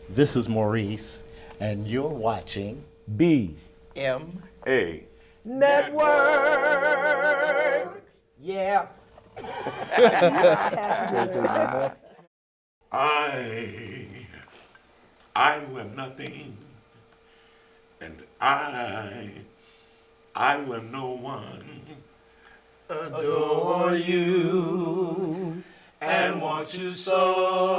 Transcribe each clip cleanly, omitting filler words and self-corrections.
This is Maurice, and you're watching BMA A Networks. Yeah. I who have nothing, and I who have no one, Adore You and Want You So.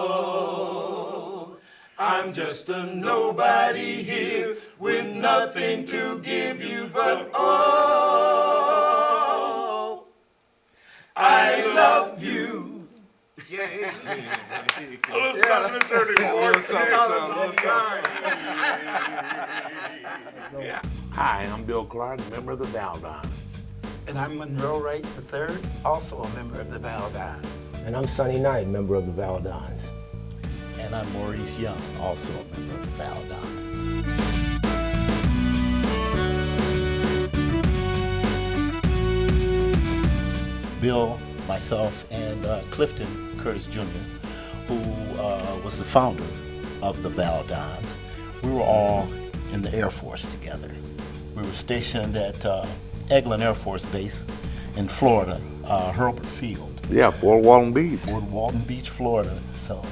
I'm just a nobody here with nothing to give you but oh, I love you. a little something this early morning. Yeah. Hi, I'm Bill Clark, member of the Valdons. And I'm Monroe Wright III, also a member of the Valdons. And I'm Sonny Knight, member of the Valdons. And I'm Maurice Young, also a member of the Valdons. Bill, myself, and Clifton Curtis Jr., who was the founder of the Valdons, we were all in the Air Force together. We were stationed at Eglin Air Force Base in Florida, Hurlburt Field. Yeah, Fort Walton Beach. Fort Walton Beach, Florida. So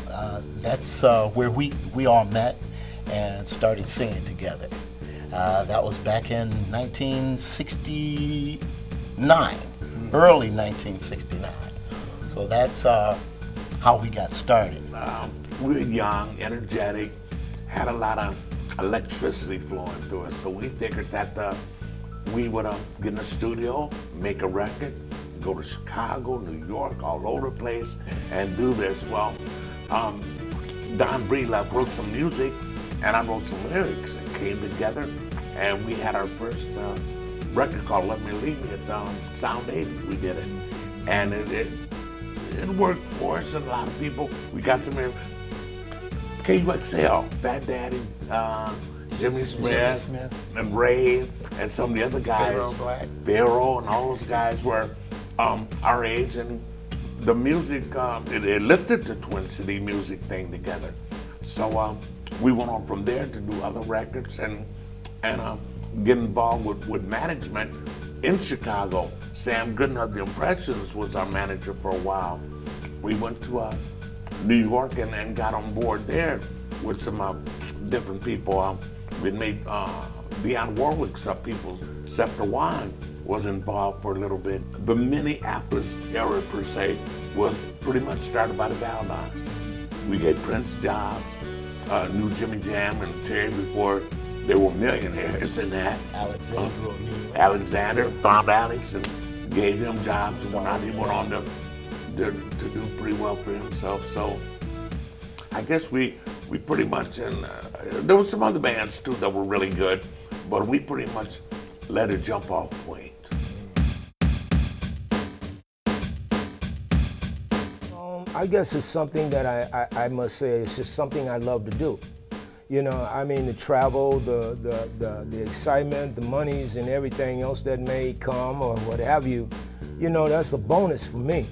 that's where we all met and started singing together. That was back in 1969, early 1969. So that's how we got started. We were young, energetic, had a lot of electricity flowing through us. So we figured that we would get in the studio, make a record, go to Chicago, New York, all over the place, and do this. Well, Don Breedlove wrote some music, and I wrote some lyrics, and came together, and we had our first record called Let Me Leave Me at Sound 80. We did it, and it worked for us, and a lot of people, we got them in KUXL, Fat Daddy, Jimmy Smith, and Ray, and some of the other guys, Pharaoh, and all those guys were our age, and the music, it lifted the Twin City music thing together. So we went on from there to do other records and get involved with management in Chicago. Sam Gooden of the Impressions was our manager for a while. We went to New York and got on board there with some different people. We made Dionne Warwick's people, Scepter Wine was involved for a little bit. The Minneapolis era, per se, was pretty much started by the Valdons. We gave Prince jobs, knew Jimmy Jam and Terry before they were millionaires in that. Alexander found Alex and gave him jobs, and he went on to do pretty well for himself. So I guess we pretty much, and there were some other bands too that were really good, but we pretty much let it jump off point. I guess it's something that I must say, it's just something I love to do. You know, I mean, the travel, the excitement, the monies, and everything else that may come or what have you, you know, that's a bonus for me.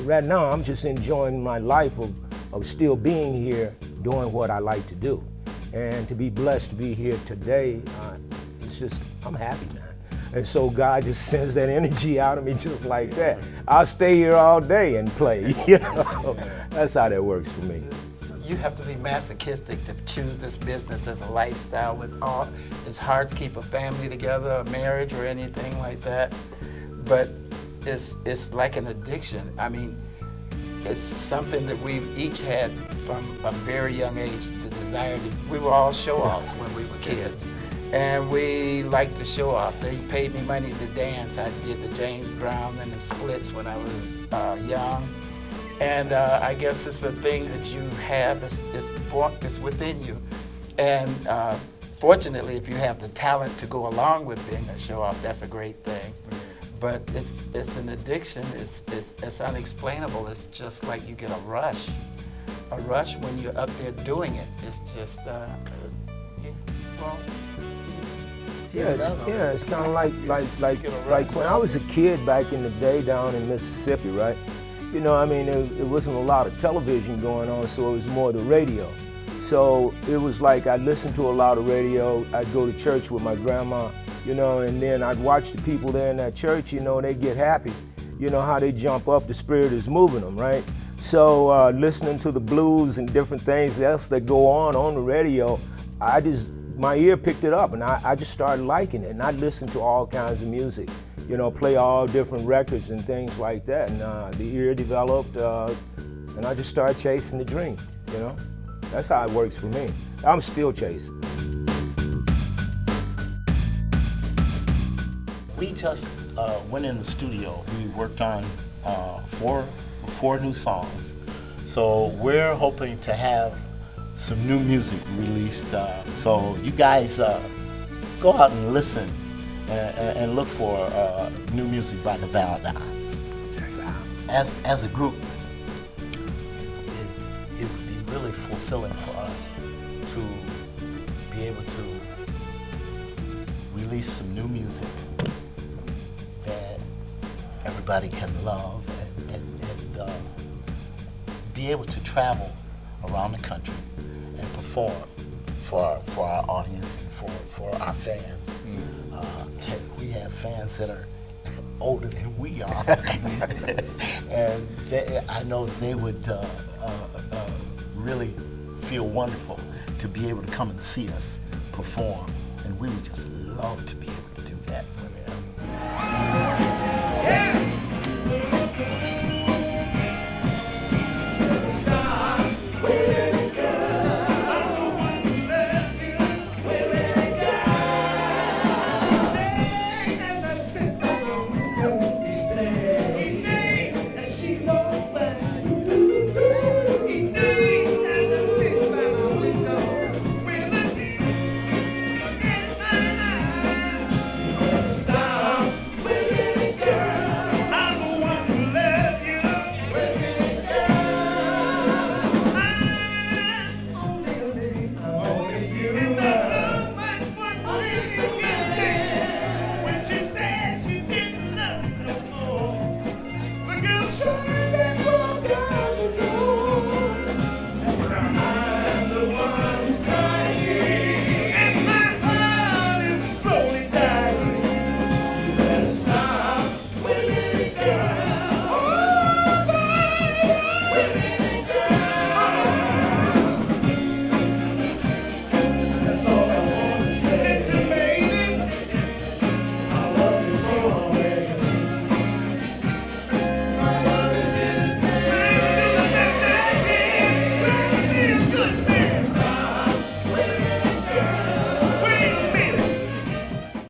Right now, I'm just enjoying my life of still being here, doing what I like to do. And to be blessed to be here today, it's just, I'm happy, man. And so God just sends that energy out of me just like that. I'll stay here all day and play, you know. That's how that works for me. You have to be masochistic to choose this business as a lifestyle with all. It's hard to keep a family together, a marriage or anything like that. But it's like an addiction. I mean, it's something that we've each had from a very young age, the desire to, we were all show-offs when we were kids. And we liked to show off. They paid me money to dance. I did the James Brown and the Splits when I was young. And I guess it's a thing that you have, it's within you. And fortunately, if you have the talent to go along with being a show-off, that's a great thing. But it's an addiction, it's unexplainable. It's just like you get a rush when you're up there doing it. It's just, well. It's kind of like when I was a kid back in the day down in Mississippi, right? You know, I mean, it wasn't a lot of television going on, so it was more the radio. So it was like I listened to a lot of radio. I'd go to church with my grandma, you know, and then I'd watch the people there in that church, you know, they get happy. You know how they jump up, the spirit is moving them, right? So listening to the blues and different things else that go on the radio, my ear picked it up and I just started liking it. And I listened to all kinds of music, you know, play all different records and things like that. And the ear developed and I just started chasing the dream, you know? That's how it works for me. I'm still chasing. We just went in the studio. We worked on four new songs. So we're hoping to have some new music released. So you guys go out and listen and look for new music by the Valdons. As a group, it would be really fulfilling for us to be able to release some new music that everybody can love and be able to travel around the country and perform for our audience and for our fans. We have fans that are older than we are, and I know they would really feel wonderful to be able to come and see us perform, and we would just love to be able to do that for them. Yeah!